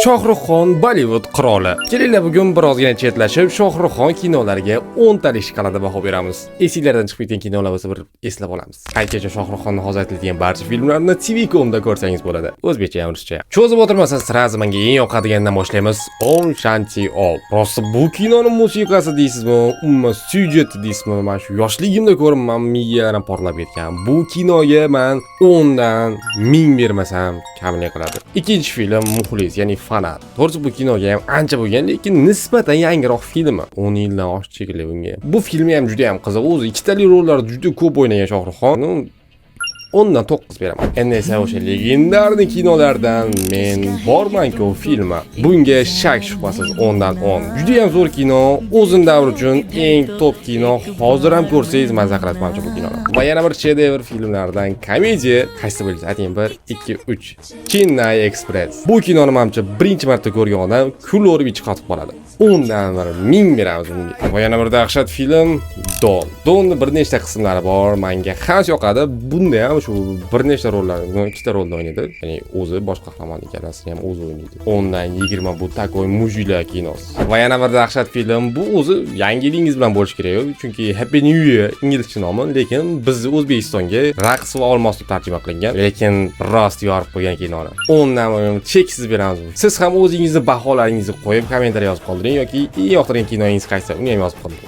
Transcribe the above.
Shohruxxon Bollywood qiroli. Kelinglar bugun birozgina chetlashib, Shohruxxon kinolariga 10 talik shkalada baho beramiz. Esinglardan chiqib ketgan kinolar bo'lsa bir eslab olamiz. Qaytacha Shohruxxonni hozir aytilgan barcha filmlarni TV.com da ko'rsangiz bo'ladi. O'zbekcha ham, ruscha ham. Cho'zib o'tirmasa, sirazi menga eng yoqadiganidan boshlaymiz. Om Shanti Om. Rosti bu kinoning musiqasi deysizmi, umuman syujeti deysizmi? Men shu yoshligimda ko'rib, men miyalarim porlab ketgan. Bu kinoga men 10 dan 1000 bermasam kamlik qiladi. Ikkinchi film Muxlis, ya'ni Fanat. To'g'risi bu kinoga ham ancha bo'lgan, lekin nisbatan yangiroq filmi. 10 yildan oshib chekili bunga. Bu filmi ham juda ham qiziq. O'zi ikkitali rollarda juda ko'p o'ynagan Shohruxxon. 10 dan 9 beraman. Endi esa o'sha legendarniy kinolardan men borman-ku u filmi. Bunga shak shubhasiz 10 dan 10. Juda ham zo'r kino, o'zin davri uchun eng top kino. Hozir ham ko'rsangiz mazza qilasizman bu kinoni. Va yana bir shedevr filmlardan komediya, qaysi bo'lsa, ayting 1, 2, 3. Chennai Express. Bu kinoni menimcha birinchi marta ko'rgan odam kulorib ichi qotib qoladi. 10 dan 1000 beramiz bunga. Va yana bir dahshat film Don. Donning bir nechta qismlari bor. Menga xas yoqadi. Bunda ham shu bir nechta rollarni, ikkita rolda o'ynaydi. Ya'ni o'zi bosh qahramon ikkalasini ham o'zi o'ynaydi. 10 dan 20 bu takoy mujila kinosi. Va yana bir dahshat film bu o'zi yangilingiz bilan bo'lish kerak, chunki Happy New Year inglizcha nomi, lekin bizni O'zbekistonga raqs va olmos deb tarjima qilingan, lekin rost yorib qo'ygan kinoni. 10 dan cheksiz beramiz. Siz ham o'zingizni baholaringizni qo'yib kommentariy yozib qoldiring yoki eng yoqtirgan kinoyingiz qaysi, uni ham yozib qoldiring.